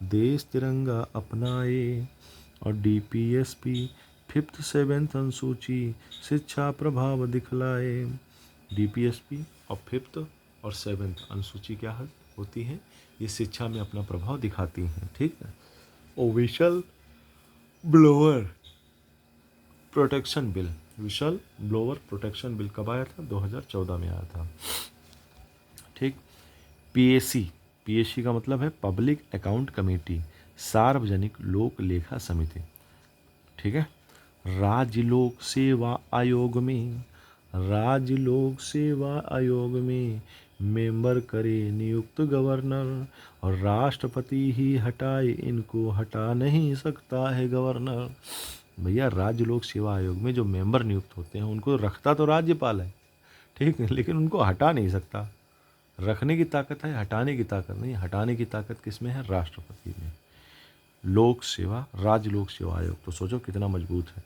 देश तिरंगा अपनाए, और DPSP 5th 7th अनुसूची शिक्षा प्रभाव दिखलाए। DPSP और 5th और 7th अनुसूची क्या होती है, ये शिक्षा में अपना प्रभाव दिखाती हैं, ठीक है। Whistle blower protection bill, whistle blower protection bill कब आया था? 2014 में आया था। ठीक। पीएसी, पीएसी का मतलब है पब्लिक अकाउंट कमेटी, सार्वजनिक लोक लेखा समिति। ठीक है। राज्य लोक सेवा आयोग में, राज्य लोक सेवा आयोग में मेंबर करे नियुक्त गवर्नर, और राष्ट्रपति ही हटाए इनको, हटा नहीं सकता है गवर्नर। भैया राज्य लोक सेवा आयोग में जो मेंबर नियुक्त होते हैं उनको रखता तो राज्यपाल है, ठीक है, लेकिन उनको हटा नहीं सकता। रखने की ताकत है, हटाने की ताकत नहीं। हटाने की ताकत किसमें है? राष्ट्रपति में। लोक सेवा, राज्य लोक सेवा आयोग, तो सोचो कितना मजबूत है।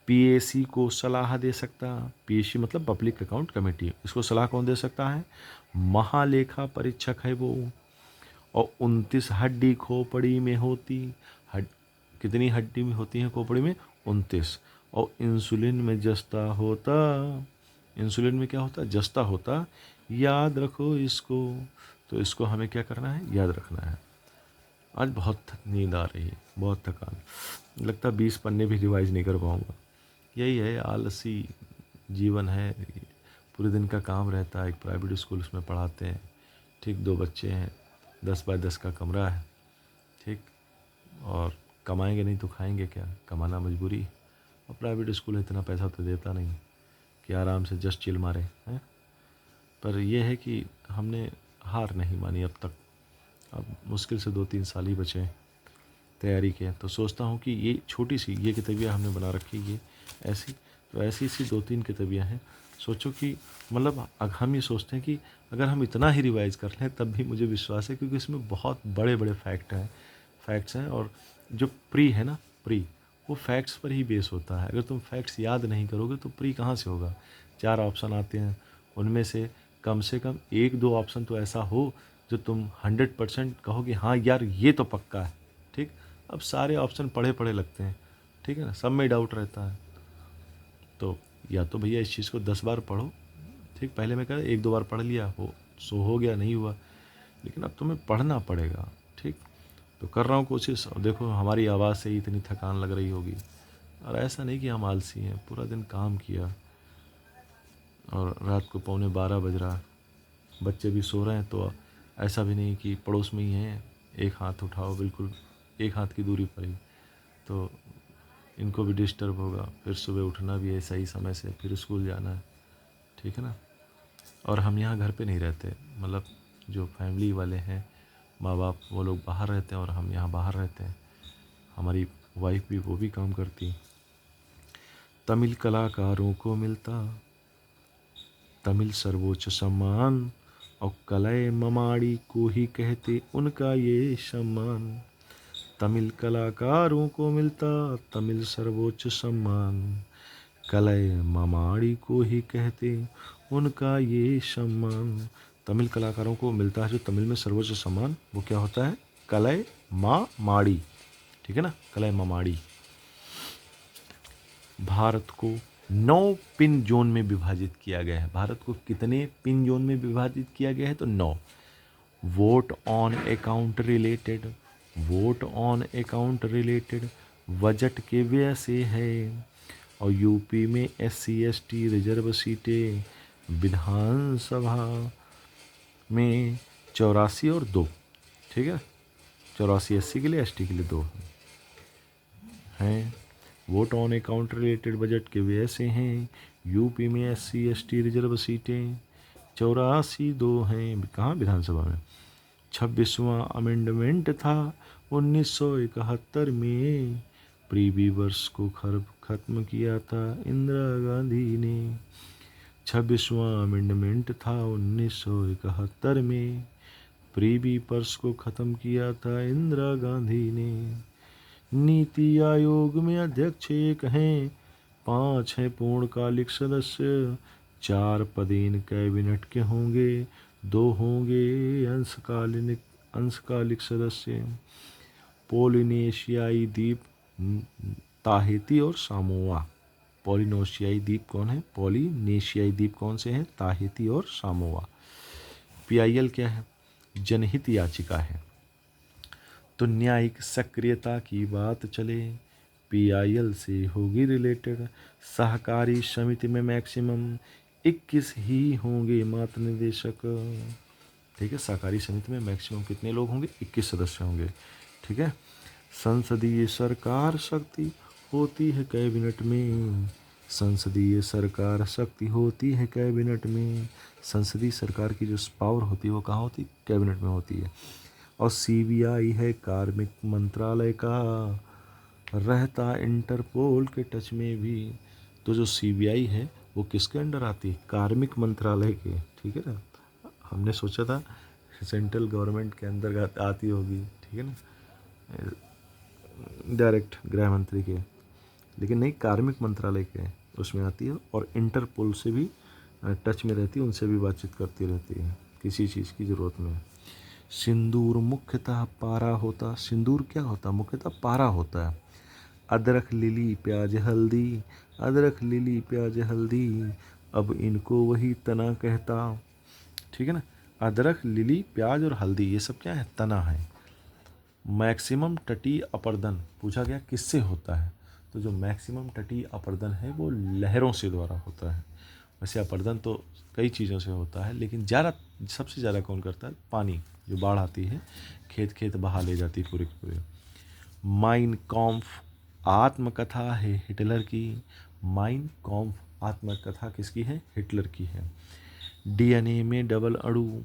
पीएसी को सलाह दे सकता, पीएसी मतलब पब्लिक अकाउंट कमेटी, इसको सलाह कौन दे सकता है? महालेखा परीक्षक है वो। और 29 हड्डी खोपड़ी में होती, कितनी हड्डी में होती है खोपड़ी में? 29। और इंसुलिन में जस्ता होता, इंसुलिन में क्या होता? जस्ता होता। याद रखो इसको। तो इसको हमें क्या करना है? याद रखना है। आज बहुत नींद आ रही है, बहुत थकान, लगता 20 पन्ने भी रिवाइज नहीं कर पाऊँगा। यही है, आलसी जीवन है। पूरे दिन का काम रहता है। एक प्राइवेट स्कूल उसमें पढ़ाते हैं, ठीक, 2 बच्चे हैं, 10 बाय 10 का कमरा है, ठीक, और कमाएंगे नहीं तो खाएंगे क्या? कमाना मजबूरी। और प्राइवेट स्कूल इतना पैसा तो देता नहीं कि आराम से जस्ट चिल मारे हैं। पर यह है कि हमने हार नहीं मानी अब तक। अब मुश्किल से 2-3 साल ही बचे तैयारी के, तो सोचता हूँ कि ये छोटी सी ये किताबियाँ हमने बना रखी, ये ऐसी, तो ऐसी सी 2-3 किताबियाँ हैं। सोचो कि मतलब हम ये सोचते हैं कि अगर हम इतना ही रिवाइज़ कर लें तब भी मुझे विश्वास है, क्योंकि इसमें बहुत बड़े बड़े फैक्ट्स हैं। और जो प्री है ना, प्री, वो फैक्ट्स पर ही बेस होता है। अगर तुम फैक्ट्स याद नहीं करोगे तो प्री कहाँ से होगा? 4 ऑप्शन आते हैं, उनमें से कम 1-2 ऑप्शन तो ऐसा हो जो तुम 100% कहो कि हाँ यार ये तो पक्का है, ठीक। अब सारे ऑप्शन पढ़े पढ़े लगते हैं, ठीक है ना, सब में डाउट रहता है। तो या तो भैया इस चीज़ को 10 बार पढ़ो, ठीक। पहले मैं कह 1-2 बार पढ़ लिया, हो गया, नहीं हुआ, लेकिन अब तुम्हें पढ़ना पड़ेगा, ठीक। तो कर रहा हूँ कोशिश। और देखो हमारी आवाज़ से ही इतनी थकान लग रही होगी, और ऐसा नहीं कि हम आलसी हैं, पूरा दिन काम किया और रात को 11:45 बज रहा, बच्चे भी सो रहे हैं, तो ऐसा भी नहीं कि पड़ोस में ही हैं, एक हाथ उठाओ, बिल्कुल एक हाथ की दूरी पर ही, तो इनको भी डिस्टर्ब होगा। फिर सुबह उठना भी है सही समय से, फिर स्कूल जाना है, ठीक है ना। और हम यहाँ घर पे नहीं रहते, मतलब जो फैमिली वाले हैं, माँ बाप, वो लोग बाहर रहते हैं और हम यहाँ बाहर रहते हैं। हमारी वाइफ भी, वो भी काम करती। तमिल कलाकारों को मिलता तमिल सर्वोच्च सम्मान, और कलय ममाड़ी को ही कहते उनका ये सम्मान। तमिल कलाकारों को मिलता तमिल सर्वोच्च सम्मान, कलय ममाड़ी को ही कहते उनका ये सम्मान। तमिल कलाकारों को मिलता है जो तमिल में सर्वोच्च सम्मान, वो क्या होता है? कलय माड़ी, ठीक है ना, कलय ममाड़ी। भारत को 9 पिन जोन में विभाजित किया गया है। भारत को कितने पिन जोन में विभाजित किया गया है? तो 9। Vote on account related, vote on account related budget के व्यय से है। और यूपी में SC/ST रिजर्व सीटें विधानसभा में 84 और 2, ठीक है, 84 SC के लिए, ST के लिए 2 हैं। Vote on account related budget के व्यय से हैं। यूपी में SC/ST रिजर्व सीटें 84, 2 हैं। कहाँ? विधानसभा में। 26वां अमेंडमेंट था 1971 में, प्रीवी वर्ष को खत्म किया था इंदिरा गांधी ने। 26वां अमेंडमेंट था 1971 में, प्रीवी वर्ष को ख़त्म किया था इंदिरा गांधी ने। नीति आयोग में अध्यक्ष 1 हैं, 5 हैं पूर्णकालिक सदस्य, 4 पदेन कैबिनेट के होंगे, 2 होंगे अंशकालिक सदस्य। पोलिनेशियाई द्वीप ताहिती और सामोआ। पोलिनेशियाई द्वीप कौन है? पोलिनेशियाई द्वीप कौन से हैं? ताहिती और सामोआ। PIL क्या है? जनहित याचिका है। तो न्यायिक सक्रियता की बात चले, PIL से होगी रिलेटेड। सहकारी समिति में मैक्सिमम 21 ही होंगे मात्र निदेशक। ठीक है, सहकारी समिति में मैक्सिमम कितने लोग होंगे? 21 सदस्य होंगे। ठीक है। संसदीय सरकार शक्ति होती है कैबिनेट में। संसदीय सरकार शक्ति होती है कैबिनेट में। संसदीय सरकार की जो पावर होती है वो कहाँ होती है? कैबिनेट में होती है। और CBI है कार्मिक मंत्रालय का, रहता इंटरपोल के टच में भी। तो जो CBI है वो किसके अंडर आती है? कार्मिक मंत्रालय के। ठीक है ना, हमने सोचा था सेंट्रल गवर्नमेंट के अंदर आती होगी, ठीक है ना, डायरेक्ट गृह मंत्री के, लेकिन नहीं, कार्मिक मंत्रालय के उसमें आती है। और इंटरपोल से भी टच में रहती है, उनसे भी बातचीत करती रहती है किसी चीज़ की ज़रूरत में। सिंदूर मुख्यतः पारा होता। सिंदूर क्या होता? मुख्यतः पारा होता है। अदरक लिली प्याज हल्दी, अदरक लिली प्याज हल्दी, अब इनको वही तना कहता। ठीक है ना, अदरक लिली प्याज और हल्दी ये सब क्या है? तना है। मैक्सिमम तटीय अपर्दन पूछा गया किससे होता है? तो जो मैक्सिमम तटीय अपर्दन है वो लहरों से द्वारा होता है। वैसे अपर्दन तो कई चीज़ों से होता है, लेकिन सबसे ज़्यादा कौन करता है? पानी। जो बाढ़ आती है खेत खेत बहा ले जाती है पूरे के पूरे। माइन कॉम्फ आत्मकथा है हिटलर की। माइन कॉम्फ आत्मकथा किसकी है? हिटलर की है। DNA में डबल अणु,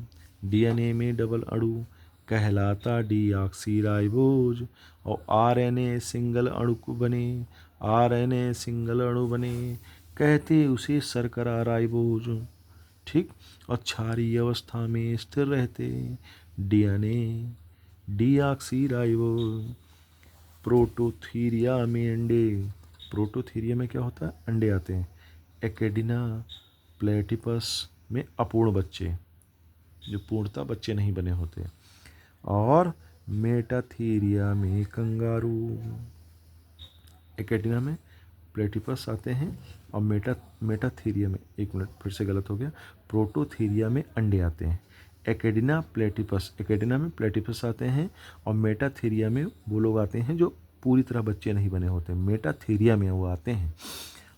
DNA में डबल अणु कहलाता डीऑक्सीराइबोज। और RNA सिंगल अणु बने, RNA सिंगल अणु बने कहते उसे शर्करा राइबोज। ठीक। और क्षारीय अवस्था में स्थिर रहते DNA डीऑक्सीराइबोज। प्रोटोथीरिया में अंडे, प्रोटोथीरिया में क्या होता है? अंडे आते हैं। एकेडिना प्लेटिपस में अपूर्ण बच्चे, जो पूर्णतः बच्चे नहीं बने होते। और मेटाथीरिया में कंगारू। एकेडिना में प्लेटिपस आते हैं और मेटाथीरिया में, एक मिनट फिर से गलत हो गया, प्रोटोथीरिया में अंडे आते हैं। एकेडिना प्लेटिपस, एकेडिना में प्लेटिपस आते हैं और मेटाथीरिया में वो लोग आते हैं जो पूरी तरह बच्चे नहीं बने होते। मेटाथीरिया में वो आते हैं।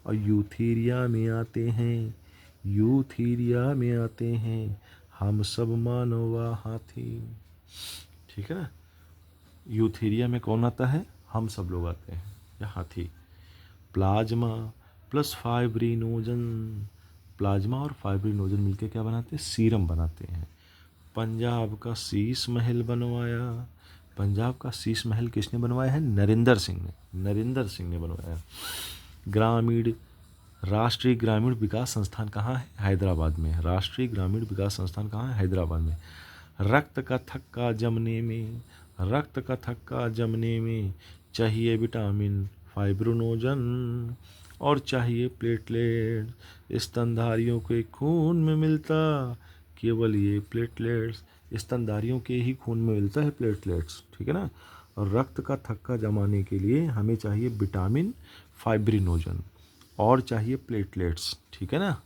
और यूथीरिया में आते हैं, यूथीरिया में आते हैं हम सब मानवा हाथी। ठीक है ना, यूथीरिया में कौन आता है? हम सब लोग आते हैं या हाथी। प्लाज्मा प्लस फाइब्रिनोजन, प्लाज्मा और फाइब्रिनोजन मिलकर क्या बनाते हैं? सीरम बनाते हैं। पंजाब का शीश महल बनवाया। पंजाब का शीश महल किसने बनवाया है? नरेंद्र सिंह ने, नरेंद्र सिंह ने बनवाया। ग्रामीण राष्ट्रीय ग्रामीण विकास संस्थान कहाँ है? हैदराबाद में। राष्ट्रीय ग्रामीण विकास संस्थान कहाँ है? हैदराबाद में। रक्त का थक्का जमने में, रक्त का थक्का जमने में चाहिए विटामिन फाइब्रिनोजन और चाहिए प्लेटलेट। स्तनधारियों के खून में मिलता केवल ये प्लेटलेट्स, स्तनधारियों के ही खून में मिलता है प्लेटलेट्स। ठीक है ना। और रक्त का थक्का जमाने के लिए हमें चाहिए विटामिन फाइब्रिनोजन और चाहिए प्लेटलेट्स। ठीक है ना।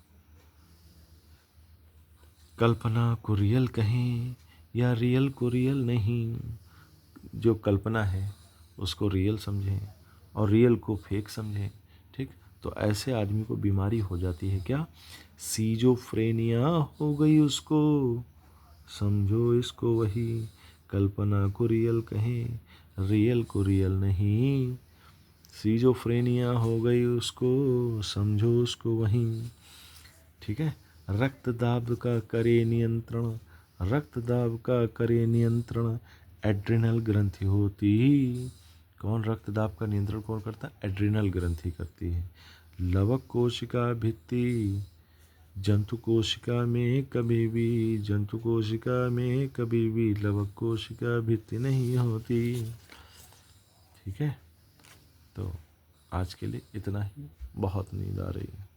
कल्पना को रियल कहें या रियल को रियल नहीं, जो कल्पना है उसको रियल समझें और रियल को फेक समझें। ठीक, तो ऐसे आदमी को बीमारी हो जाती है क्या? सीजोफ्रेनिया हो गई उसको, समझो इसको वही। कल्पना को रियल कहें, रियल को रियल नहीं, सीजोफ्रेनिया हो गई उसको, समझो उसको वही। ठीक है। रक्तदाब का करे नियंत्रण, रक्तदाब का करे नियंत्रण एड्रिनल ग्रंथि होती। कौन रक्तदाब का नियंत्रण कौन करता है? एड्रिनल ग्रंथि करती है। लवक कोशिका भित्ति, जंतु कोशिका में कभी भी, जंतु कोशिका में कभी भी लवक कोशिका भित्ति नहीं होती। ठीक है, तो आज के लिए इतना ही। बहुत नींद आ रही है।